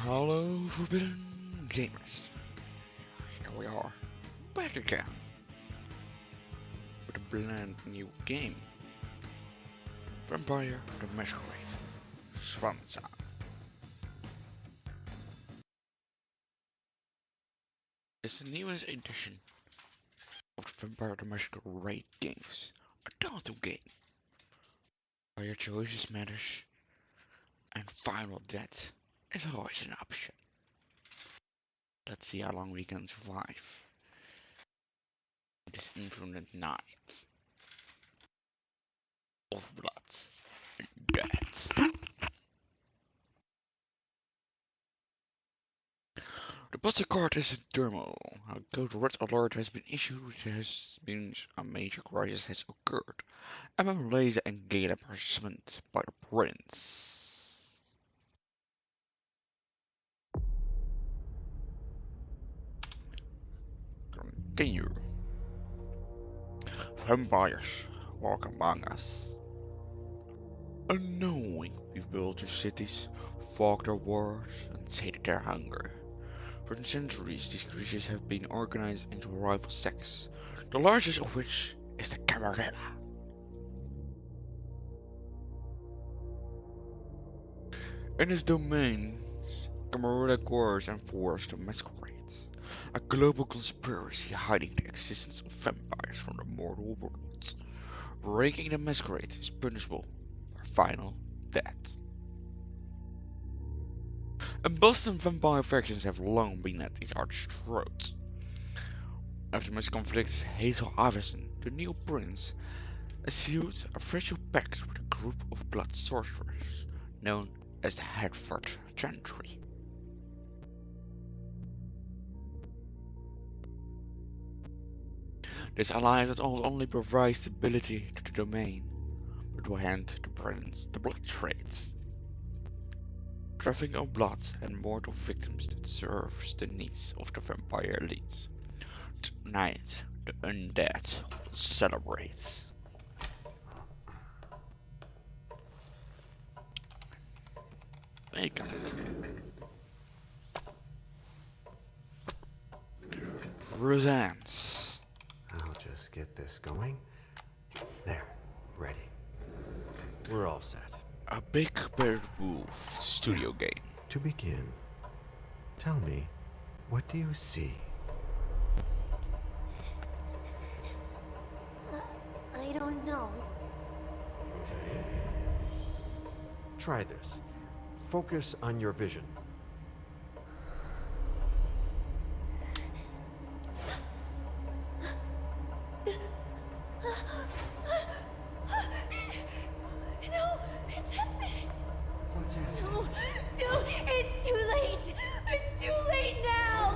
Hello, Forbidden Gamers. Here we are, back again, with a brand new game. Vampire the Masquerade, Swansong. It's the newest edition of the Vampire the Masquerade games, a telltale game, where your choices matters, and final death is always an option. Let's see how long we can survive this infinite night of blood and death. The Buster card is a terminal. A code red alert has been issued. A major crisis has occurred. MM laser and gate harassment by the prince. Continue. Vampires walk among us. Unknowing we've built their cities, fought their wars, and sated their hunger. For centuries, these creatures have been organized into rival sects, the largest of which is the Camarilla. In its domains, Camarilla cores enforce the Masquerade, a global conspiracy hiding the existence of vampires from the mortal world. Breaking the Masquerade is punishable for final death. And Boston vampire factions have long been at each other's throats. After much conflict, Hazel Avison, the new prince, sealed a fragile pact with a group of blood sorcerers known as the Hertford Gentry. This alliance not only provides stability to the domain, but will hand the prince the blood trades. Trafficking of blood and mortal victims that serves the needs of the vampire elite. Tonight, the undead will celebrate. Bacon. Presents. I'll just get this going. There, ready. We're all set. A Big Bird Wolf studio game. To begin, tell me, what do you see? I don't know. Okay. Try this. Focus on your vision. No, it's happening. No, it's too late. It's too late now.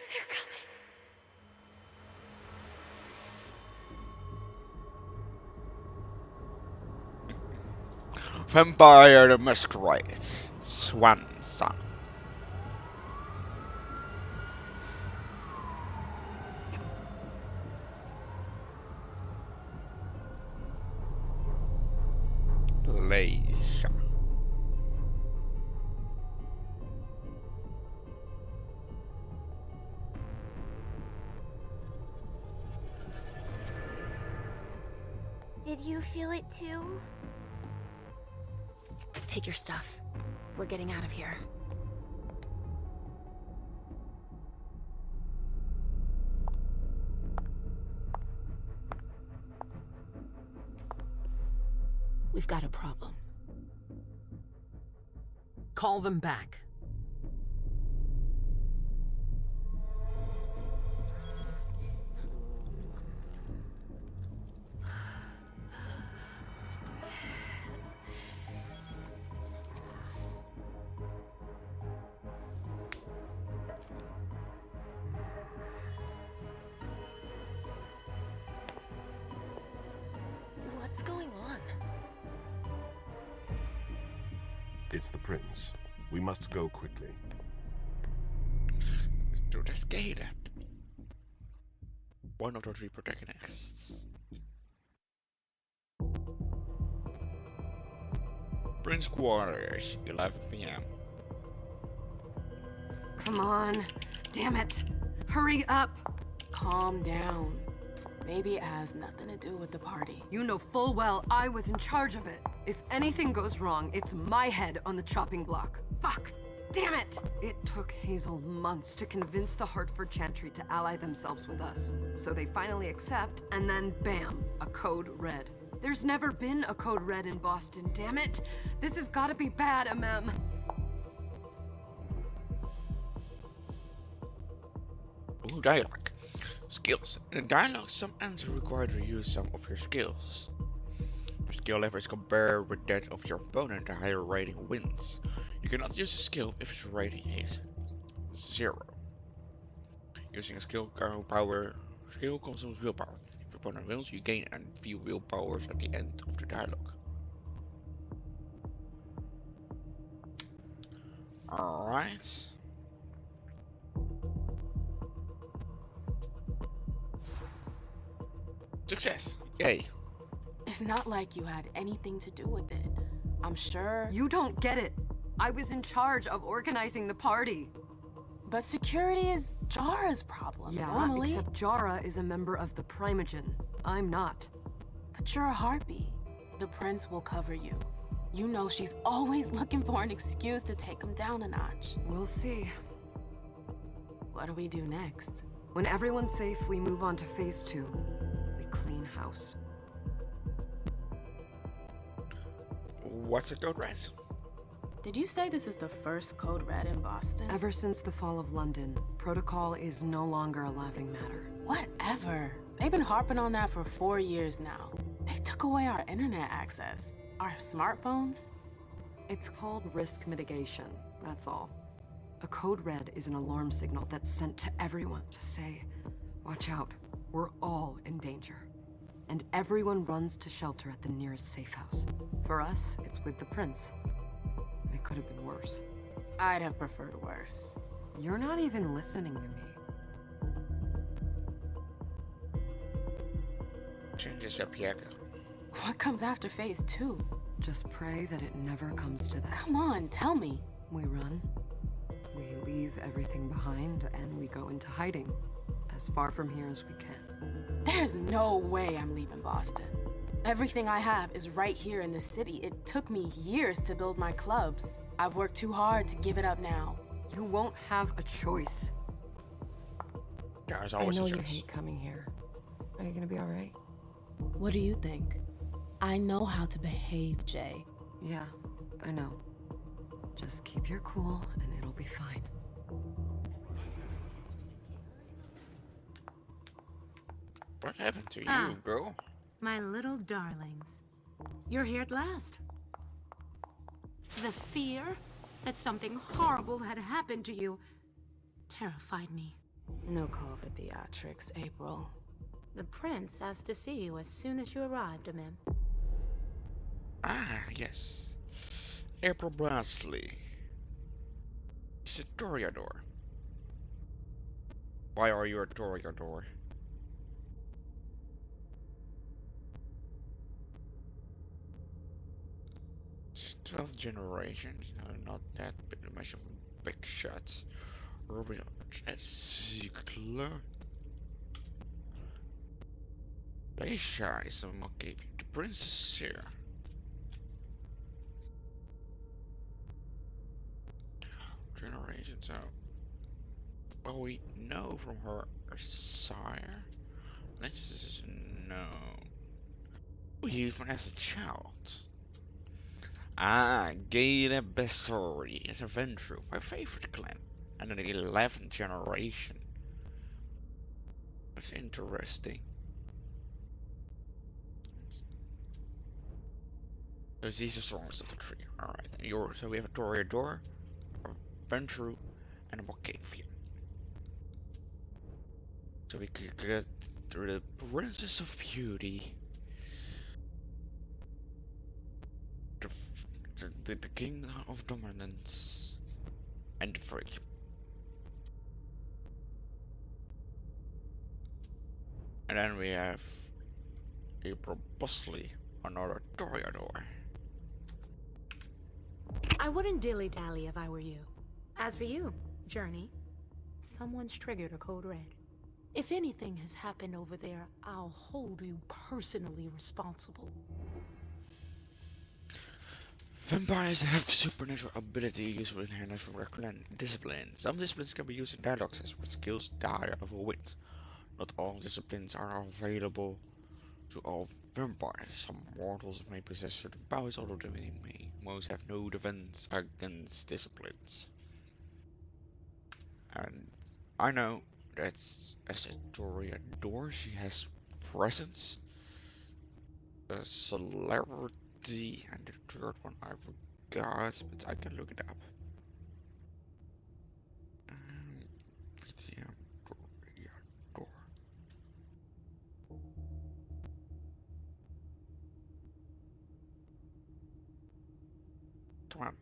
They're coming. Vampire the Masquerade, Swansong. Laser. Did you feel it too? Take your stuff. We're getting out of here. We've got a problem. Call them back. What's going on? It's the prince. We must go quickly. Let's do this gate up. One of the three protagonists. Prince Quarters, 11 p.m. Come on. Damn it. Hurry up. Calm down. Maybe it has nothing to do with the party. You know full well I was in charge of it. If anything goes wrong, it's my head on the chopping block. Fuck. Damn it! It took Hazel months to convince the Hartford Chantry to ally themselves with us. So they finally accept, and then bam, a code red. There's never been a code red in Boston, damn it! This has gotta be bad, MM. Ooh, dialogue. Skills. In dialogue, some answers require to use some of your skills. Your skill level is compared with that of your opponent. The higher rating wins. You cannot use a skill if its rating is 0. Using a skill consumes willpower. If your opponent wins, you gain a few willpowers at the end of the dialogue. Alright. Success! Yay! It's not like you had anything to do with it. I'm sure. You don't get it. I was in charge of organizing the party. But security is Jara's problem. Yeah, normally. except Jara is a member of the Primogen. I'm not. But you're a harpy. The prince will cover you. You know she's always looking for an excuse to take him down a notch. We'll see. What do we do next? When everyone's safe, we move on to phase 2. We clean house. What's a code red? Did you say this is the first code red in Boston? Ever since the fall of London, protocol is no longer a laughing matter. Whatever. They've been harping on that for 4 years now. They took away our internet access. Our smartphones. It's called risk mitigation, that's all. A code red is an alarm signal that's sent to everyone to say, watch out, we're all in danger. And everyone runs to shelter at the nearest safe house. For us, it's with the prince. It could have been worse. I'd have preferred worse. You're not even listening to me. Changes up yet. What comes after phase 2? Just pray that it never comes to that. Come on, tell me. We run, we leave everything behind, and we go into hiding. As far from here as we can. There's no way I'm leaving Boston. Everything I have is right here in the city. It took me years to build my clubs. I've worked too hard to give it up now. You won't have a choice. There's I always know a you choice. hate coming here. Are you gonna be alright? What do you think? I know how to behave, Jay. Yeah, I know. Just keep your cool and it'll be fine. What happened to you, girl? My little darlings. You're here at last. The fear that something horrible had happened to you terrified me. No call for theatrics, April. The prince asked to see you as soon as you arrived, Amim. Ah, yes. April Brasley. She's a Toreador. Why are you a Toreador? It's 12 generations, no, not that much of big shots. Ruby Ziegler. Play shy, someone gave you the princess here. Generations out. Well, we know from her sire. This is known. Even as a child. Ah, Gaila Bessori is a Ventru, my favorite clan, and an 11th generation. That's interesting. So he's the strongest of the three. Alright, so we have a Toreador, a Ventru, and a Mocavian. So we could get through the Princess of Beauty. The with the King of Dominance and Free. And then we have April Busley, another Toreador. I wouldn't dilly-dally if I were you. As for you, Journey, someone's triggered a code red. If anything has happened over there, I'll hold you personally responsible. Vampires have supernatural abilities with inherent from regular disciplines. Some disciplines can be used in dialogues as with skills die out of a wit. Not all disciplines are available to all vampires. Some mortals may possess certain powers, although they may most have no defense against disciplines. And I know that as a Toreador, she has presence, a celebrity, and the third one I forgot, but I can look it up. VTM Toreador. Come on.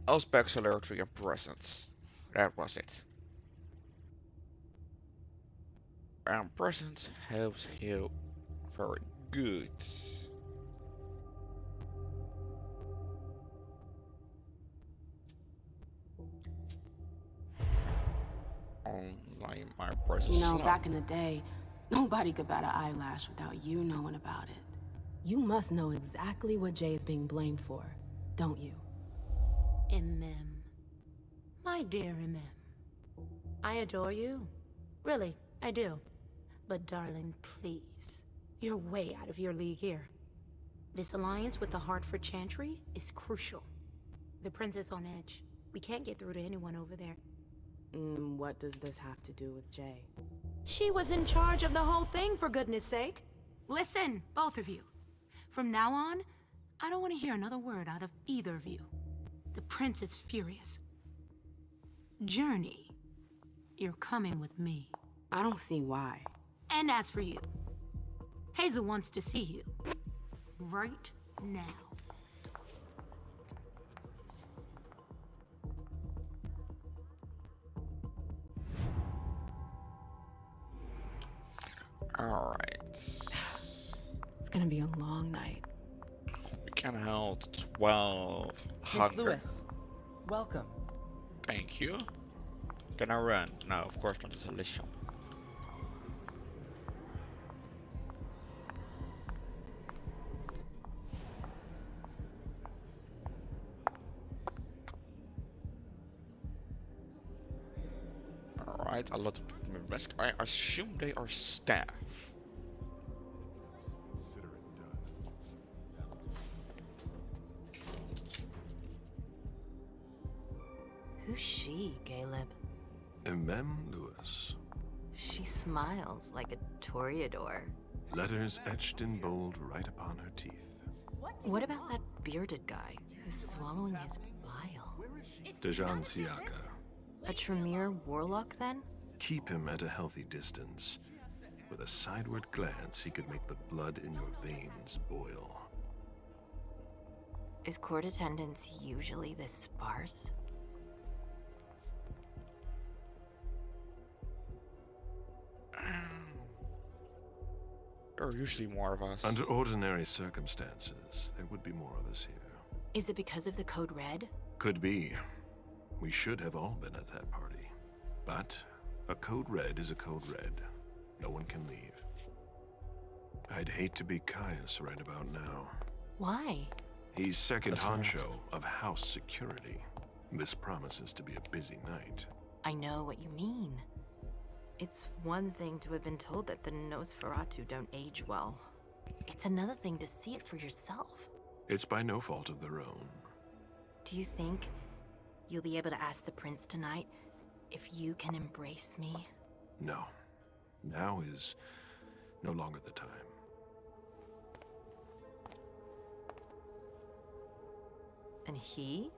Elspec, celerity, and presence. That was it. And presence helps heal very good. Online my presence. You know, slow. back in the day, nobody could bat an eyelash without you knowing about it. You must know exactly what Jay is being blamed for, don't you? My dear I adore you. Really, I do. But darling, please. You're way out of your league here. This alliance with the Hartford Chantry is crucial. The prince is on edge. We can't get through to anyone over there. What does this have to do with Jay? She was in charge of the whole thing, for goodness sake. Listen, both of you. From now on, I don't want to hear another word out of either of you. The prince is furious. Journey, you're coming with me. I don't see why. And as for you, Hazel wants to see you. Right now. Alright. It's gonna be a long night. We can hold 12 Miss hunger. Lewis, welcome. Thank you. Can I run? No, of course not. It's a mission. Alright, a lot of members. I assume they are staff. Consider it done. Who's she, Caleb? Mem Lewis. She smiles like a Toreador. Letters etched in bold right upon her teeth. What about that bearded guy who's swallowing his bile? Dejan Siaka. A Tremere warlock, then? Keep him at a healthy distance. With a sideward glance, he could make the blood in your veins boil. Is court attendance usually this sparse? There are usually more of us. Under ordinary circumstances, there would be more of us here. Is it because of the Code Red? Could be. We should have all been at that party. But a code red is a code red. No one can leave. I'd hate to be Caius right about now. Why? He's second That's right. honcho of house security. This promises to be a busy night. I know what you mean. It's one thing to have been told that the Nosferatu don't age well. It's another thing to see it for yourself. It's by no fault of their own. Do you think you'll be able to ask the prince tonight if you can embrace me? No. Now is no longer the time. And he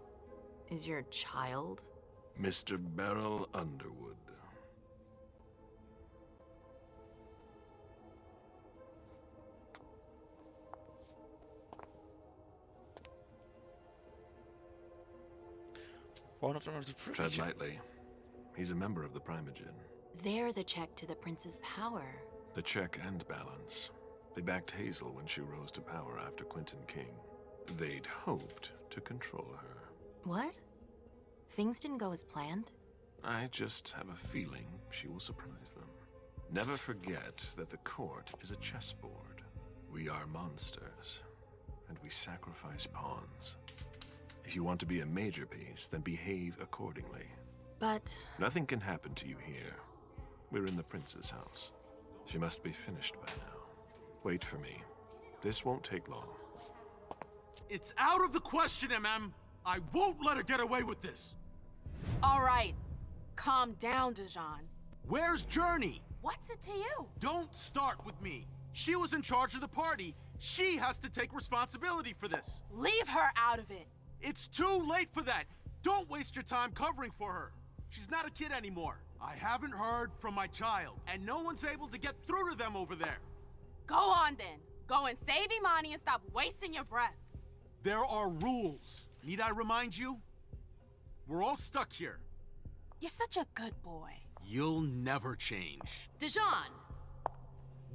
is your child? Mr. Beryl Underwood. One of them is the Tread Primogen. lightly. He's a member of the Primogen. They're the check to the prince's power. The check and balance. They backed Hazel when she rose to power after Quentin King. They'd hoped to control her. What? Things didn't go as planned? I just have a feeling she will surprise them. Never forget that the court is a chessboard. We are monsters, and we sacrifice pawns. If you want to be a major piece, then behave accordingly. But Nothing can happen to you here. We're in the prince's house. She must be finished by now. Wait for me. This won't take long. It's out of the question, MM. I won't let her get away with this. All right. Calm down, Dijon. Where's Journey? What's it to you? Don't start with me. She was in charge of the party. She has to take responsibility for this. Leave her out of it. It's too late for that. Don't waste your time covering for her. She's not a kid anymore. I haven't heard from my child, and no one's able to get through to them over there. Go on then. Go and save Imani and stop wasting your breath. There are rules. Need I remind you? We're all stuck here. You're such a good boy. You'll never change. Dijon!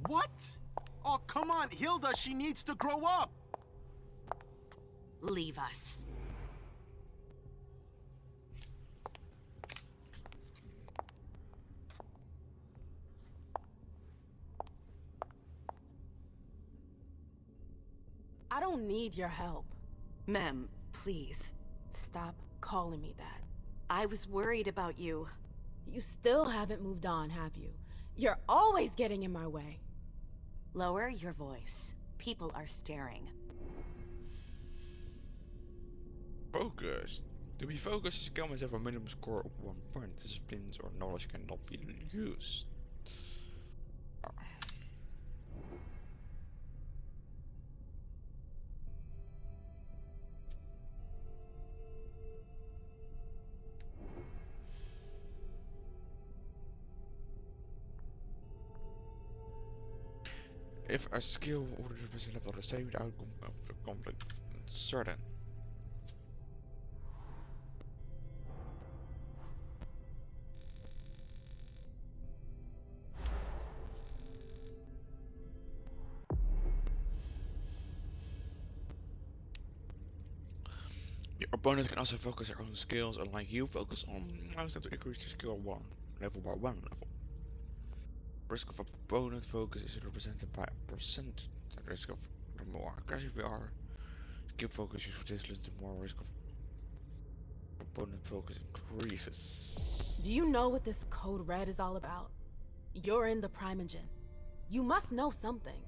What? Oh, come on, Hilda, she needs to grow up. leave us. I don't need your help. Mem, please. Stop calling me that. I was worried about you. You still haven't moved on, have you? You're always getting in my way. Lower your voice. People are staring. Focus. To be focused, scholars have a minimum score of 1 point. Disciplines or knowledge cannot be used. If a skill or the level of the state, the outcome of the conflict is certain. Your opponent can also focus their own skills, unlike you focus on mouse to increase your skill level by 1 level. Risk of opponent focus is represented by a percent. The risk of the more aggressive we are, skill focus is resistant, the more risk of opponent focus increases. Do you know what this code red is all about? You're in the Primogen. You must know something.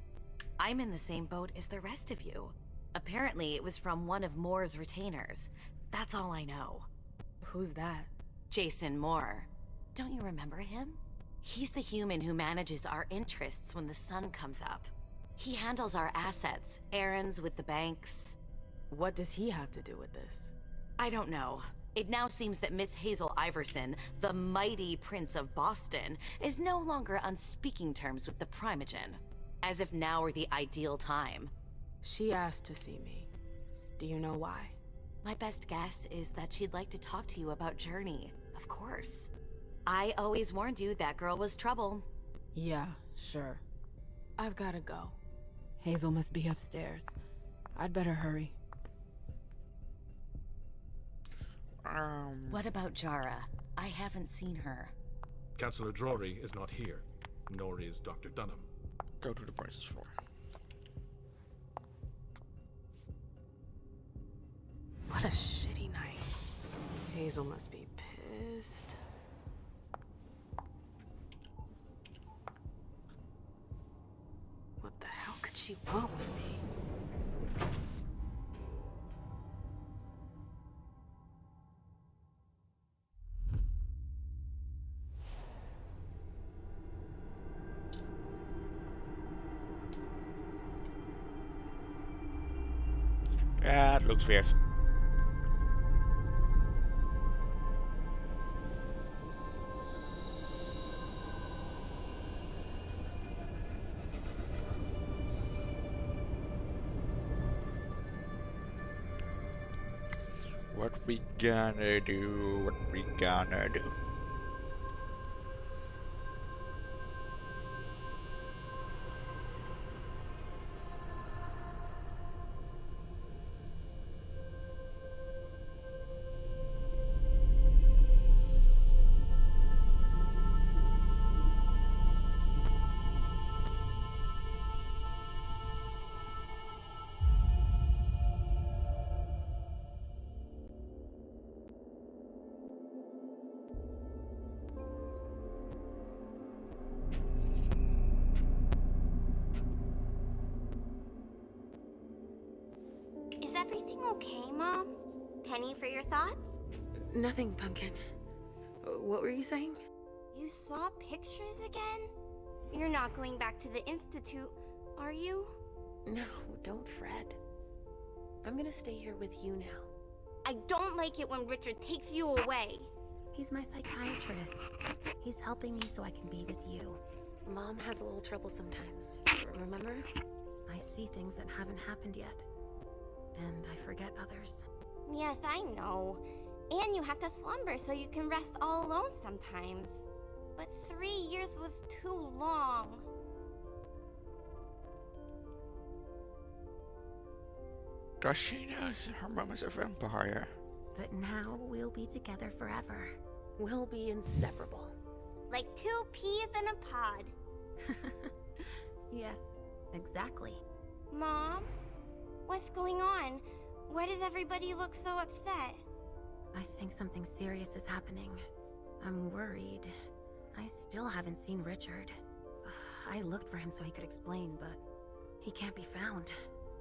I'm in the same boat as the rest of you. Apparently, it was from one of Moore's retainers. That's all I know. Who's that? Jason Moore. Don't you remember him? He's the human who manages our interests when the sun comes up. He handles our assets, errands with the banks. What does he have to do with this? I don't know. It now seems that Miss Hazel Iverson, the mighty Prince of Boston, is no longer on speaking terms with the Primogen. As if now were the ideal time. She asked to see me. Do you know why? My best guess is that she'd like to talk to you about Journey, of course. I always warned you that girl was trouble. Yeah, sure. I've gotta go. Hazel must be upstairs. I'd better hurry. What about Jara? I haven't seen her. Councillor Drury is not here, nor is Dr. Dunham. Go to the prince's floor. What a shitty night. Hazel must be pissed. What the hell could she want with me? Yeah, it looks weird. What we gonna do? What we gonna do? Is everything okay, Mom? Penny for your thoughts? Nothing, Pumpkin. What were you saying? You saw pictures again? You're not going back to the Institute, are you? No, don't fret. I'm gonna stay here with you now. I don't like it when Richard takes you away. He's my psychiatrist. He's helping me so I can be with you. Mom has a little trouble sometimes, remember? I see things that haven't happened yet. And I forget others. Yes, I know. And you have to slumber so you can rest all alone sometimes. But 3 years was too long. Does she knows her mom is a vampire? But now we'll be together forever. We'll be inseparable. Like 2 peas in a pod. Yes, exactly. Mom? What's going on? Why does everybody look so upset? I think something serious is happening. I'm worried. I still haven't seen Richard. I looked for him so he could explain, but he can't be found.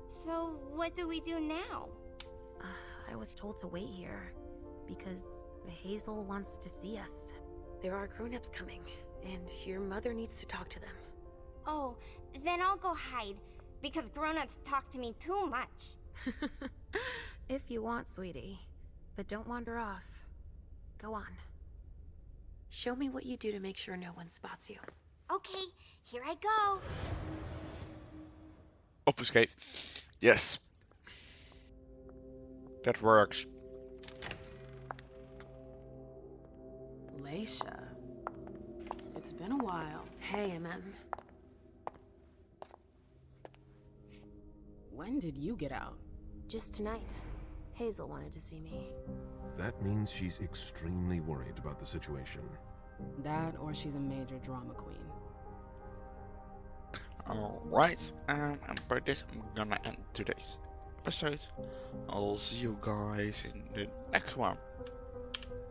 So what do we do now? I was told to wait here because Hazel wants to see us. There are grown-ups coming, and your mother needs to talk to them. Oh, then I'll go hide, because grown-ups talk to me too much. If you want, sweetie. But don't wander off. Go on. Show me what you do to make sure no one spots you. Okay, here I go. Obfuscate. Yes. That works. Leisha. It's been a while. Hey, MM. When did you get out? Just tonight. Hazel wanted to see me. That means she's extremely worried about the situation. That or she's a major drama queen. Alright, and by this I'm gonna end today's episode. I'll see you guys in the next one.